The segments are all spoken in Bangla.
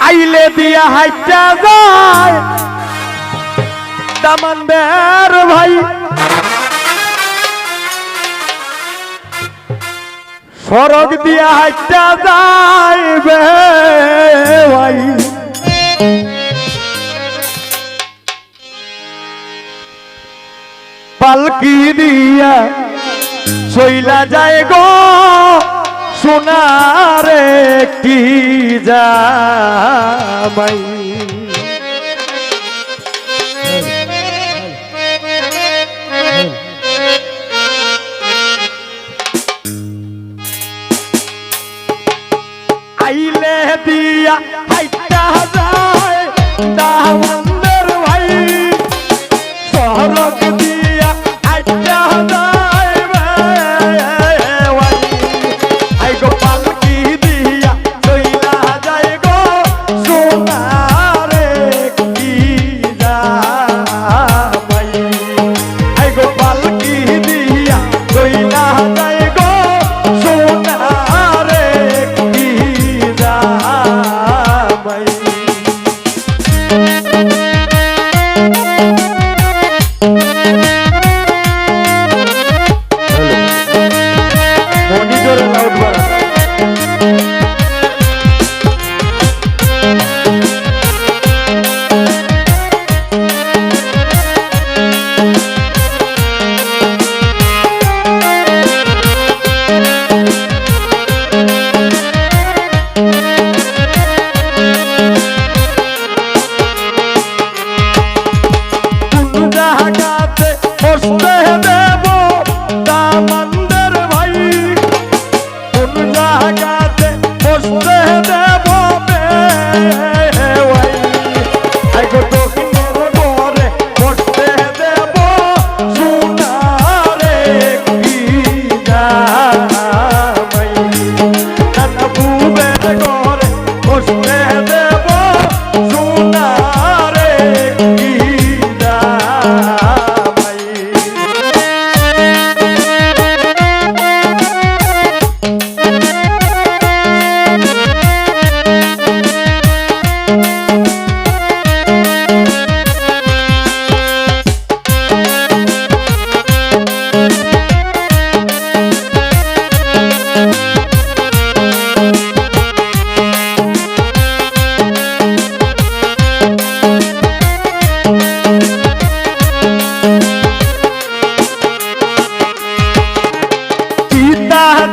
আইলে দিয়া হাইটা যায় দামানদের ভাই সড়ক দিয়া হাইটা যাইবে ভাই পালকি দিয়া চইলা যায় গো সোনারে কি জামাই আইলে দিয়া হাইটা যায় দামানদের ভাই সড়ক দিয়া হাইটা যায় ভাই আই গো পালকি দিয়া চইলা যায় গো সোনারে কি জামাই আই গো পালকি দিয়া চইলা যায় গো সোনারে কি জামাই মনিটর লাউড বাড়া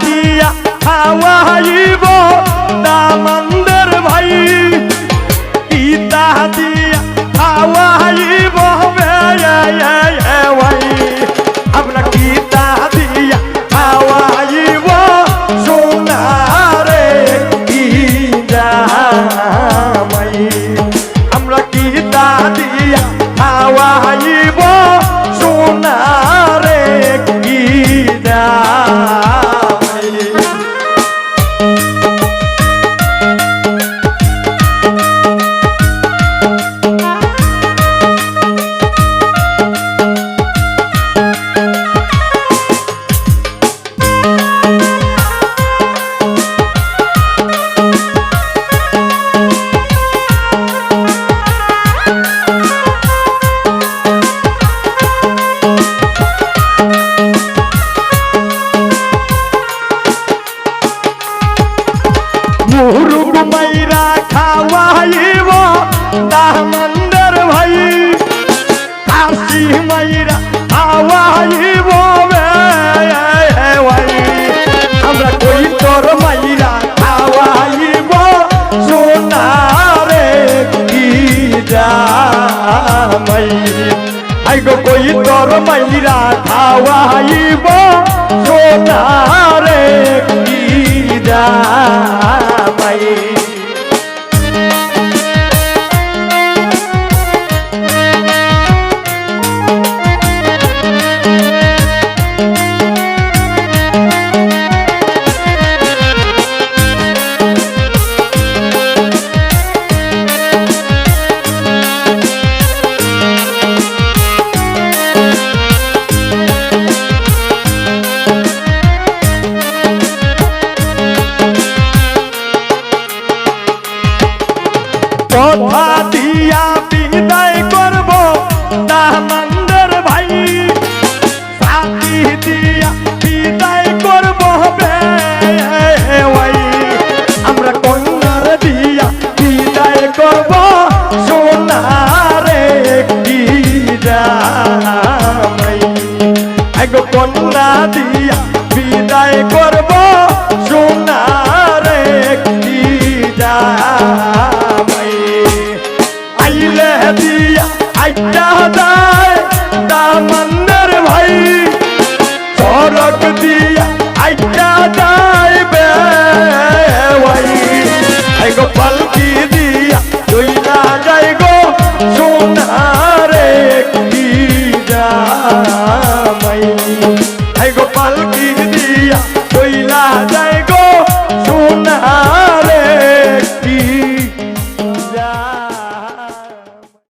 দিয়া খাওয়াইব দামানদের ভাই পিতা দিয়া খাওয়াইব ভাই আমরা পিতা দিয়া খাওয়াইব সোনারে কি জামাই আমরা পিতা দিয়া খাওয়াইব সোনারে কি জামাই মুরুগ মাইরা খাওয়াইব দামানদের ভাই কাশি মাইরা খাওয়াইব ভাই আমরা কই তোর মাইরা খাওয়াইব সোনারে কি জামাই আই গো কই তোর মাইরা খাওয়াইব সোনারে কি জামাই কথা দিয়া বিদায়